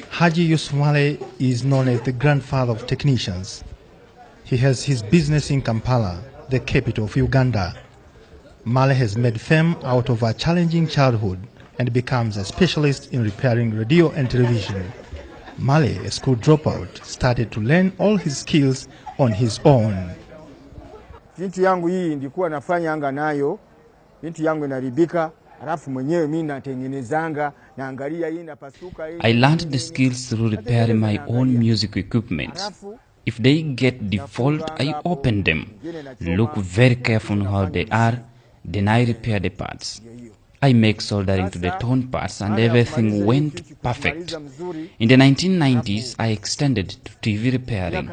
Haji Yusuf Male is known as the grandfather of technicians. He has his business in Kampala, the capital of Uganda. Male has made fame out of a challenging childhood and becomes a specialist in repairing radio and television. Male, a school dropout, started to learn all his skills on his own. Binti yangu hii ndikuwa nafanyanga nayo, binti yangu inaribika, alafu mwenyewe mimi natengenezanga, naangalia hii inapasuka hii. I learned the skills through repairing my own music equipment. If they get default, I open them, look very careful on how they are, then I repair the parts. I make soldering to the torn parts and everything went perfect. In the 1990s, I extended to TV repairing.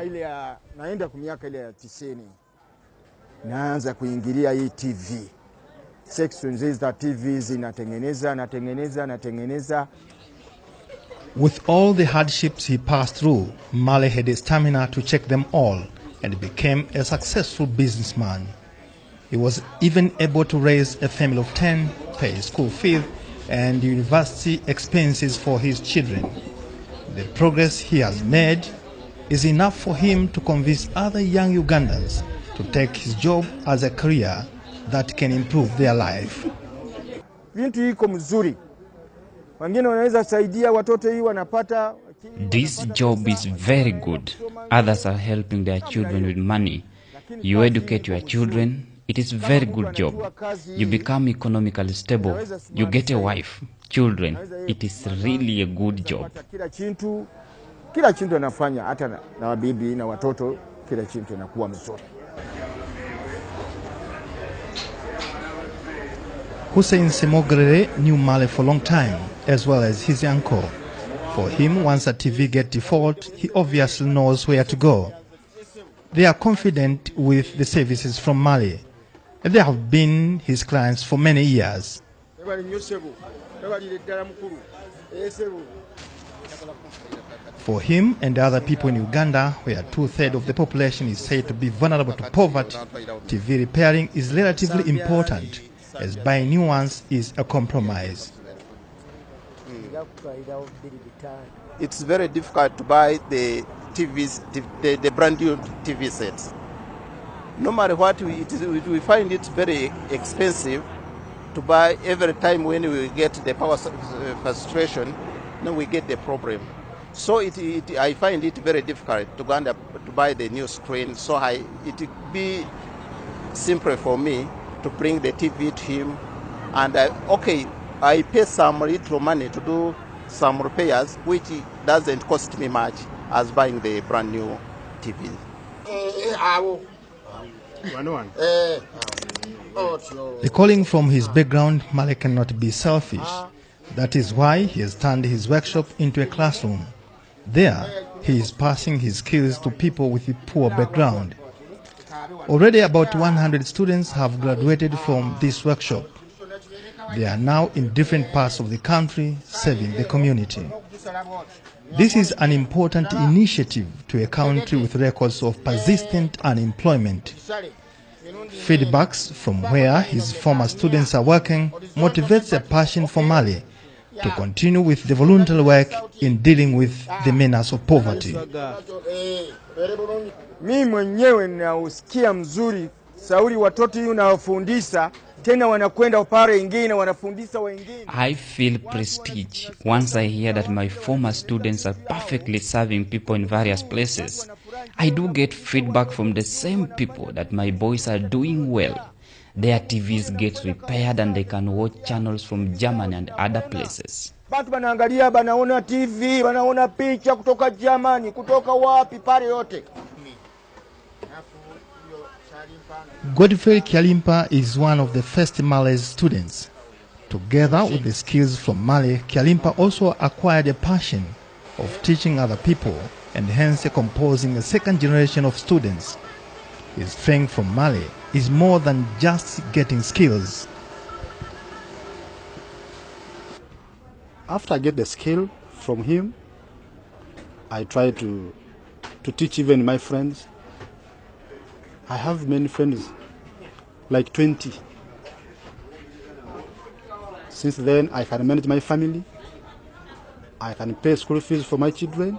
Naanza kuingilia hii TV. Sections za TVs natengeneza. With all the hardships he passed through, Male had the stamina to check them all and became a successful businessman. He was even able to raise a family of 10, pay school fees and university expenses for his children. The progress he has made is enough for him to convince other young Ugandans to take his job as a career that can improve their life. This job is very good. Others are helping their children with money. You educate your children. It is a very good job. You become economically stable. You get a wife, children. It is really a good job. Kila chintu anafanya, hata na wabibi na watoto, kila chintu inakuwa mzuri. Hussein Semogrere knew Male for a long time, as well as his uncle. For him, once a TV gets default, he obviously knows where to go. They are confident with the services from Male. They have been his clients for many years. For him and other people in Uganda, where 2/3 of the population is said to be vulnerable to poverty, TV repairing is relatively important, as buying new ones is a compromise. It's very difficult to buy the TVs, the brand new TV sets. No matter what, we find it very expensive to buy every time when we get the power frustration, then we get the problem. So I find it very difficult to go to buy the new screen. So it would be simple for me to bring the TV to him, and I pay some little money to do some repairs, which doesn't cost me much as buying the brand new TV. Recalling from his background, Male cannot be selfish. That is why he has turned his workshop into a classroom. There, he is passing his skills to people with a poor background. Already about 100 students have graduated from this workshop. They are now in different parts of the country serving the community. This is an important initiative to a country with records of persistent unemployment. Feedbacks from where his former students are working motivates a passion for Male to continue with the voluntary work in dealing with the menace of poverty. Mimi mwenyewe nausikia mzuri sauri watoto unawafundisha tena wanakwenda upare ingine wanafundisha wengine. I feel prestige once I hear that my former students are perfectly serving people in various places. I do get feedback from the same people that my boys are doing well. Their TVs get repaired and they can watch channels from Germany and other places. Batu banaangalia, banaona TV, banaona picha kutoka Germany, kutoka wapi pale yote. Godfrey Kyalimpa is one of the first Male's students. Together with the skills from Male, Kyalimpa also acquired a passion of teaching other people and hence composing a second generation of students. His strength from Male is more than just getting skills. After I get the skill from him, I try to teach even my friends. I have many friends, like 20. Since then, I can manage my family. I can pay school fees for my children,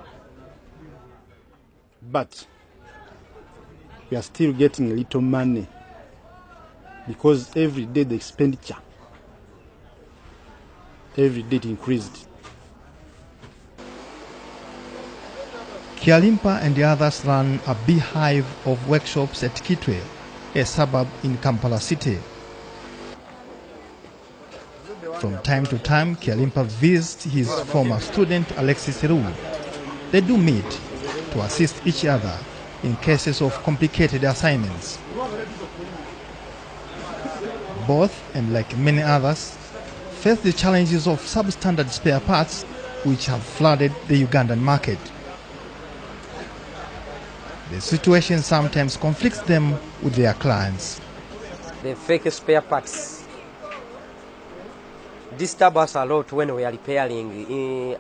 but we are still getting a little money because every day the expenditure, every day it increased. Kyalimpa and the others run a beehive of workshops at Kitwe, a suburb in Kampala city. From time to time, Kyalimpa visits his former student Alexis Rulu. They do meet to assist each other in cases of complicated assignments. Both, and like many others, face the challenges of substandard spare parts which have flooded the Ugandan market. The situation sometimes conflicts them with their clients. The fake spare parts disturb us a lot when we are repairing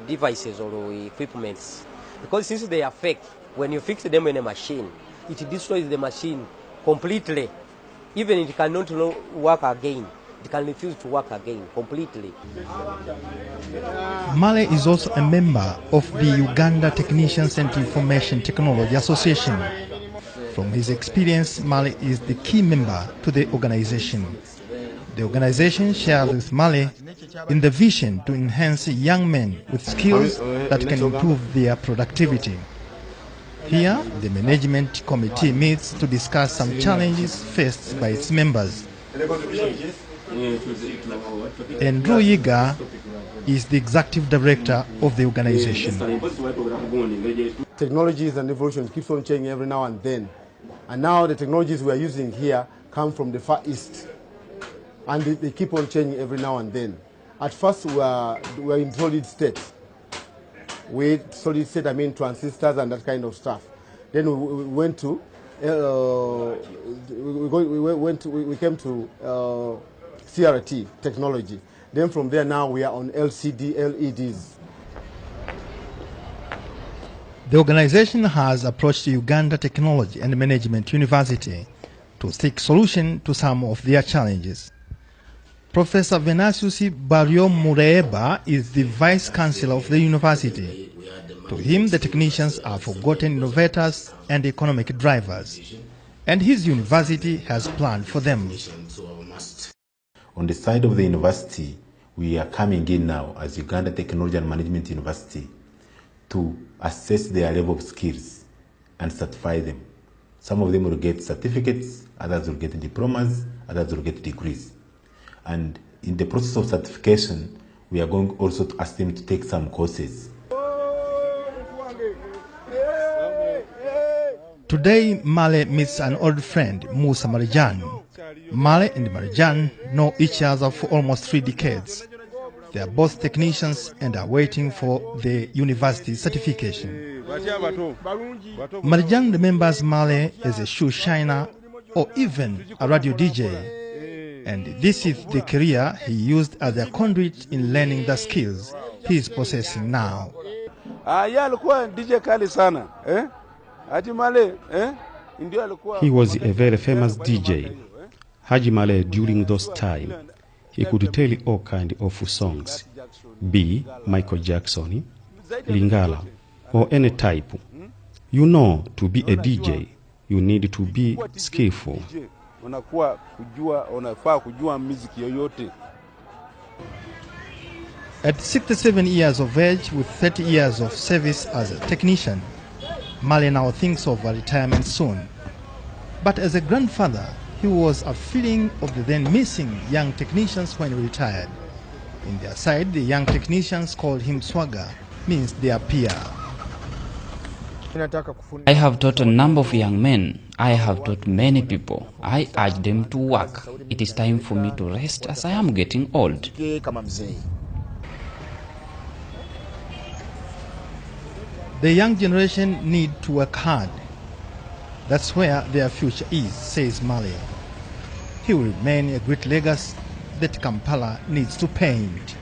devices or equipments. Because since they are fake, when you fix them in a machine, it destroys the machine completely. Even it cannot work again. It can refuse to work again completely. Male is also a member of the Uganda Technicians and Information Technology Association. From his experience, Male is the key member to the organization. The organization shares with Male in the vision to enhance young men with skills that can improve their productivity. Here, the management committee meets to discuss some challenges faced by its members. Andrew Yiga is the executive director of the organization. Technologies and evolution keeps on changing every now and then. And now the technologies we are using here come from the Far East. And they keep on changing every now and then. At first we were in solid state. With solid state, I mean transistors and that kind of stuff. Then we went to, we came to CRT technology. Then from there now we are on LCD, LEDs. The organization has approached Uganda Technology and Management University to seek solution to some of their challenges. Professor Venasius Barrio-Mureeba is the Vice Chancellor of the university. To him, the technicians are forgotten innovators and economic drivers, and his university has planned for them. On the side of the university, we are coming in now as Uganda Technology and Management University to assess their level of skills and certify them. Some of them will get certificates, others will get diplomas, others will get degrees. And in the process of certification, we are going also to ask them to take some courses. Today, Male meets an old friend, Musa Marijan. Male and Marijan know each other for almost 3 decades. They are both technicians and are waiting for the university certification. Marijan remembers Male as a shoe shiner or even a radio DJ. And this is the career he used as a conduit in learning the skills he is possessing now. He was a very famous DJ. Haji Male, during those time, he could tell all kind of songs, be Michael Jackson, Lingala, or any type. You know, to be a DJ, you need to be skillful. At 67 years of age with 30 years of service as a technician, Male now thinks of a retirement soon. But as a grandfather, he was a feeling of the then missing young technicians when he retired. In their side, the young technicians called him Swagger, means their peer. I have taught a number of young men. I have taught many people. I urge them to work. It is time for me to rest as I am getting old. The young generation need to work hard. That's where their future is, says Male. He will remain a great legacy that Kampala needs to paint.